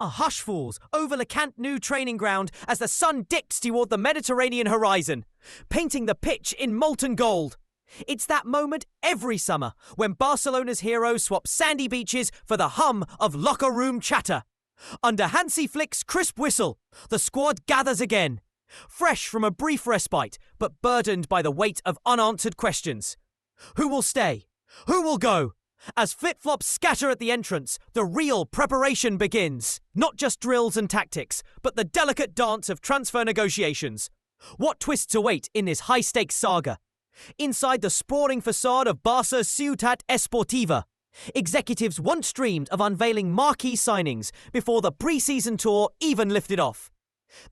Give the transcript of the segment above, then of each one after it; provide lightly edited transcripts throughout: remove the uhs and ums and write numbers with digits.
A hush falls over the Camp Nou training ground as the sun dips toward the Mediterranean horizon, painting the pitch in molten gold. It's that moment every summer when Barcelona's heroes swap sandy beaches for the hum of locker room chatter. Under Hansi Flick's crisp whistle, the squad gathers again, fresh from a brief respite but burdened by the weight of unanswered questions. Who will stay? Who will go? As flip-flops scatter at the entrance, the real preparation begins. Not just drills and tactics, but the delicate dance of transfer negotiations. What twists await in this high-stakes saga? Inside the sprawling facade of Barca's Ciutat Esportiva, executives once dreamed of unveiling marquee signings before the pre-season tour even lifted off.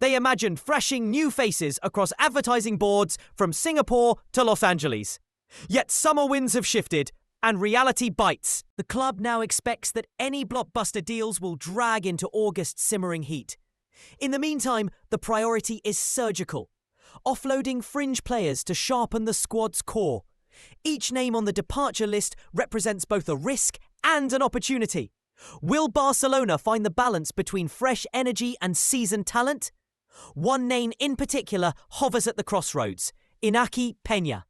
They imagined flashing new faces across advertising boards from Singapore to Los Angeles. Yet summer winds have shifted, and reality bites. The club now expects that any blockbuster deals will drag into August's simmering heat. In the meantime, the priority is surgical, offloading fringe players to sharpen the squad's core. Each name on the departure list represents both a risk and an opportunity. Will Barcelona find the balance between fresh energy and seasoned talent? One name in particular hovers at the crossroads: Iñaki Peña.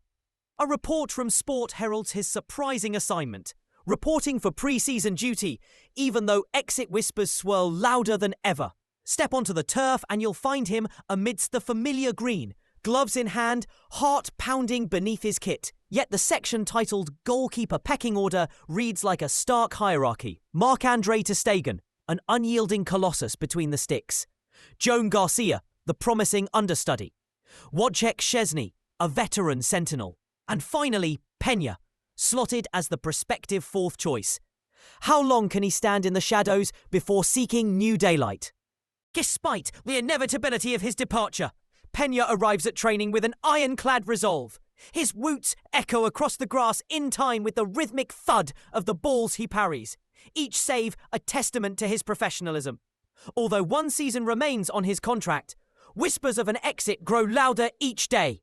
A report from Sport heralds his surprising assignment, reporting for pre-season duty, even though exit whispers swirl louder than ever. Step onto the turf and you'll find him amidst the familiar green, gloves in hand, heart pounding beneath his kit. Yet the section titled Goalkeeper Pecking Order reads like a stark hierarchy. Marc-Andre ter Stegen, an unyielding colossus between the sticks. Joan Garcia, the promising understudy. Wojciech Szczesny, a veteran sentinel. And finally, Peña, slotted as the prospective fourth choice. How long can he stand in the shadows before seeking new daylight? Despite the inevitability of his departure, Peña arrives at training with an ironclad resolve. His woots echo across the grass in time with the rhythmic thud of the balls he parries, each save a testament to his professionalism. Although one season remains on his contract, whispers of an exit grow louder each day.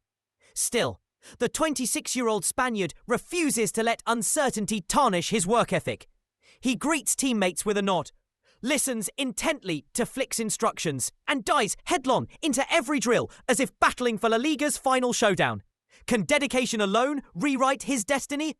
Still, the 26-year-old Spaniard refuses to let uncertainty tarnish his work ethic. He greets teammates with a nod, listens intently to Flick's instructions, and dives headlong into every drill as if battling for La Liga's final showdown. Can dedication alone rewrite his destiny?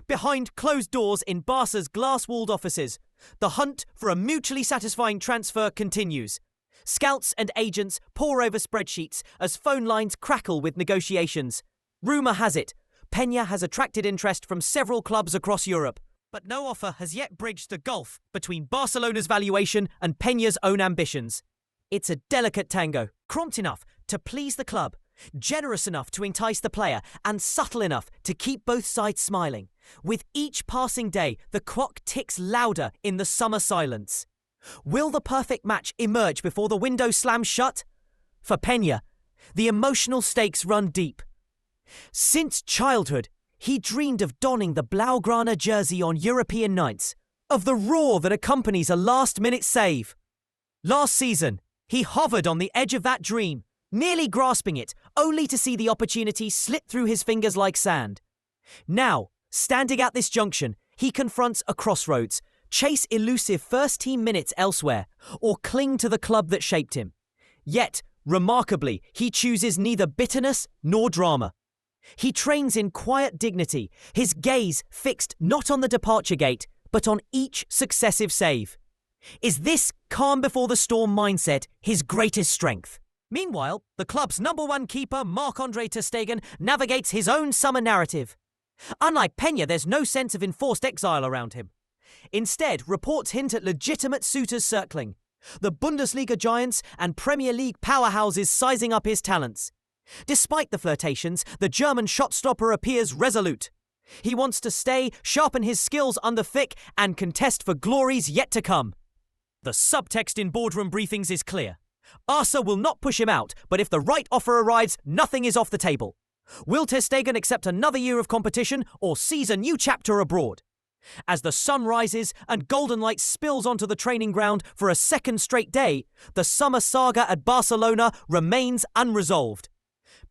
Behind closed doors in Barca's glass-walled offices, the hunt for a mutually satisfying transfer continues. Scouts and agents pore over spreadsheets as phone lines crackle with negotiations. Rumour has it, Peña has attracted interest from several clubs across Europe, but no offer has yet bridged the gulf between Barcelona's valuation and Peña's own ambitions. It's a delicate tango, prompt enough to please the club, generous enough to entice the player, and subtle enough to keep both sides smiling. With each passing day, the clock ticks louder in the summer silence. Will the perfect match emerge before the window slams shut? For Peña, the emotional stakes run deep. Since childhood, he dreamed of donning the Blaugrana jersey on European nights, of the roar that accompanies a last-minute save. Last season, he hovered on the edge of that dream, nearly grasping it, only to see the opportunity slip through his fingers like sand. Now, standing at this junction, he confronts a crossroads, chase elusive first-team minutes elsewhere, or cling to the club that shaped him. Yet, remarkably, he chooses neither bitterness nor drama. He trains in quiet dignity, his gaze fixed not on the departure gate, but on each successive save. Is this calm before the storm mindset his greatest strength? Meanwhile, the club's number one keeper, Marc-Andre ter Stegen, navigates his own summer narrative. Unlike Peña, there's no sense of enforced exile around him. Instead, reports hint at legitimate suitors circling, the Bundesliga giants and Premier League powerhouses sizing up his talents. Despite the flirtations, the German shot-stopper appears resolute. He wants to stay, sharpen his skills under Flick, and contest for glories yet to come. The subtext in boardroom briefings is clear. Barca will not push him out, but if the right offer arrives, nothing is off the table. Will ter Stegen accept another year of competition or seize a new chapter abroad? As the sun rises and golden light spills onto the training ground for a second straight day, the summer saga at Barcelona remains unresolved.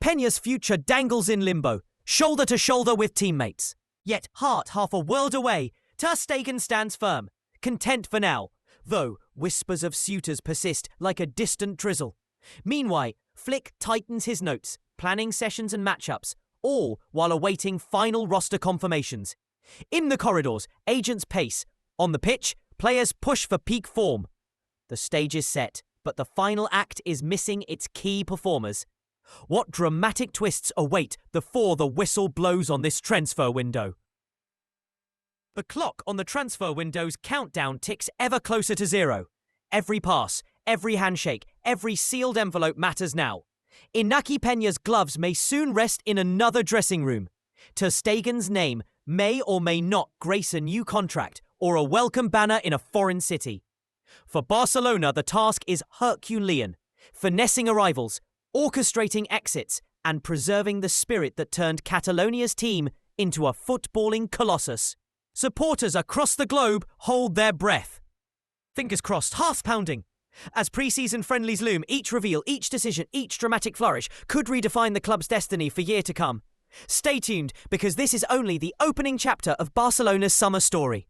Peña's future dangles in limbo, shoulder to shoulder with teammates. Yet, heart half a world away, ter Stegen stands firm, content for now, though whispers of suitors persist like a distant drizzle. Meanwhile, Flick tightens his notes, planning sessions and matchups, all while awaiting final roster confirmations. In the corridors, agents pace. On the pitch, players push for peak form. The stage is set, but the final act is missing its key performers. What dramatic twists await before the whistle blows on this transfer window? The clock on the transfer window's countdown ticks ever closer to zero. Every pass, every handshake, every sealed envelope matters now. Inaki Peña's gloves may soon rest in another dressing room. Ter Stegen's name may or may not grace a new contract or a welcome banner in a foreign city. For Barcelona, the task is Herculean, finessing arrivals, orchestrating exits, and preserving the spirit that turned Catalonia's team into a footballing colossus. Supporters across the globe hold their breath. Fingers crossed, heart-pounding. As pre-season friendlies loom, each reveal, each decision, each dramatic flourish could redefine the club's destiny for years to come. Stay tuned, because this is only the opening chapter of Barcelona's summer story.